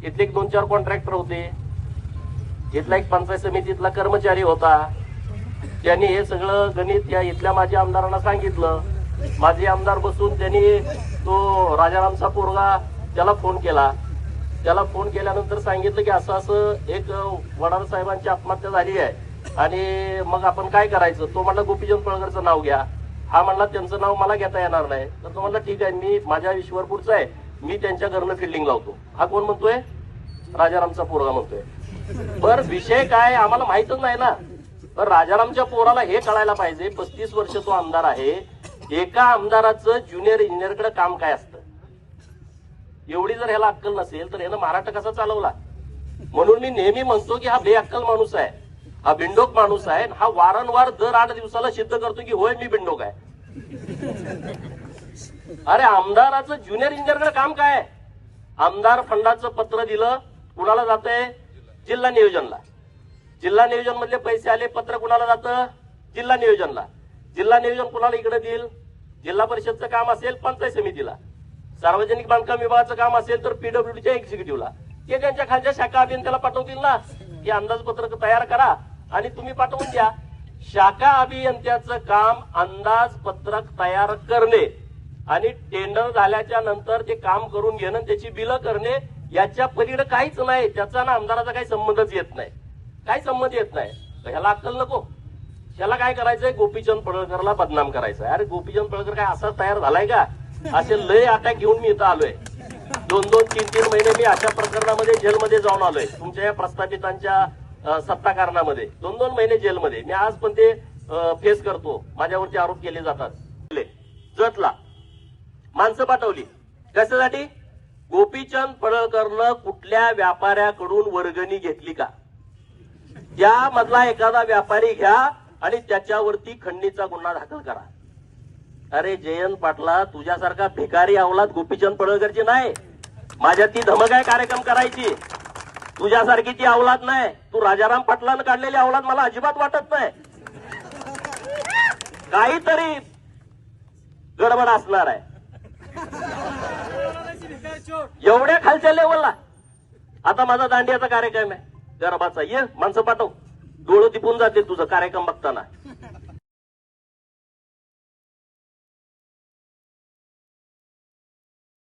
इथले एक 2-4 कॉन्ट्रॅक्टर होते, इथला एक पंचायत समितीतला कर्मचारी होता. त्यांनी हे सगळं गणित या इथल्या माजी आमदारांना सांगितलं. माजी आमदार बसून त्यांनी तो राजारामचा पोरगा त्याला फोन केला. त्याला फोन केल्यानंतर सांगितलं की असं असं एक वडार साहेबांची आत्महत्या झाली आहे आणि मग आपण काय करायचं. तो म्हणला गोपीचंद पळकरचं नाव घ्या. हा म्हणला त्यांचं नाव मला घेता येणार नाही. तर तो म्हणला ठीक आहे, मी माझ्या ईश्वरपूरचा आहे, मी त्यांच्या घरनं फिल्डिंग लावतो. हा कोण म्हणतोय? राजारामचा पोरगा म्हणतोय. बर विषय काय आम्हाला माहितच नाही ना. तर राजारामच्या पोराला हे कळायला पाहिजे. 35 वर्ष तो आमदार आहे. एका आमदाराचं ज्युनियर इंजिनियरकडे काम काय असतं एवढी जर ह्याला अक्कल नसेल तर ह्यानं महाराष्ट्र कसा चालवला. म्हणून मी नेहमी म्हणतो की हा बेअक्कल माणूस आहे, हा बिंडोक माणूस आहे. हा वारंवार दर 8 दिवसाला सिद्ध करतो की होय मी बिंडोक आहे. अरे आमदाराचं ज्युनियर इंजिनियरकडे काम काय आहे? आमदार फंडाचं पत्र दिलं, कुणाला जातंय? जिल्हा नियोजनला. जिल्हा नियोजन मधले पैसे आले, पत्र कुणाला जातं? जिल्हा नियोजनला. जिल्हा नियोजन कुणाला इकडे देईल? जिल्हा परिषदचं काम असेल पंचायत समितीला, सार्वजनिक बांधकाम विभागाचं काम असेल तर पीडब्ल्यूडीच्या एक्झिक्युटिव्हला. ते त्यांच्या खालच्या शाखा अभियंत्याला पाठवतील ना की अंदाजपत्रक तयार करा आणि तुम्ही पाठवून द्या. शाखा अभियंत्याचं काम अंदाजपत्रक तयार करणे आणि टेंडर झाल्याच्या नंतर ते काम करून घेणं, त्याची बिलं करणे, याच्या पलीकडे काहीच नाही. त्याचा ना आमदाराचा काही संबंधच येत नाही, काही संबंध येत नाही. ह्याला अक्कल नको. ह्याला काय करायचंय? गोपीचंद पडळकरला बदनाम करायचंय. अरे गोपीचंद पडळकर काय असाच तयार झालाय का? असे लय अटॅक घेऊन मी इथं आलोय. 2-2, 3-3 महिने मी अशा प्रकरणामध्ये जेलमध्ये जाऊन आलोय. तुमच्या या प्रस्थापितांच्या सत्ता कारणामध्ये 2-2 महिने जेलमध्ये मी आज पण ते फेस करतो. माझ्यावरती आरोप केले जातात. जतला माणसं पाठवली कशासाठी? गोपीचंद पडळकरनं कुठल्या व्यापाऱ्याकडून वर्गणी घेतली का? त्यामधला एखादा व्यापारी घ्या आणि त्याच्यावरती खंडणीचा गुन्हा दाखल करा. अरे जयंत पाटला, तुझ्यासारखा भिकारी अवलाद गोपीचंद पडळकरची नाही. माझ्या ती धमक आहे कार्यक्रम करायची. तुझ्यासारखी ती अवलाद नाही. तू राजाराम पाटलानं काढलेली अवलाद मला अजिबात वाटत नाही. काहीतरी गडबड असणार आहे एवढ्या खालच्या लेवलला. आता माझा दांडियाचा कार्यक्रम आहे गरबाचा, ये माणसं पाठव. डोळं दिपून जातील तुझं कार्यक्रम बघताना.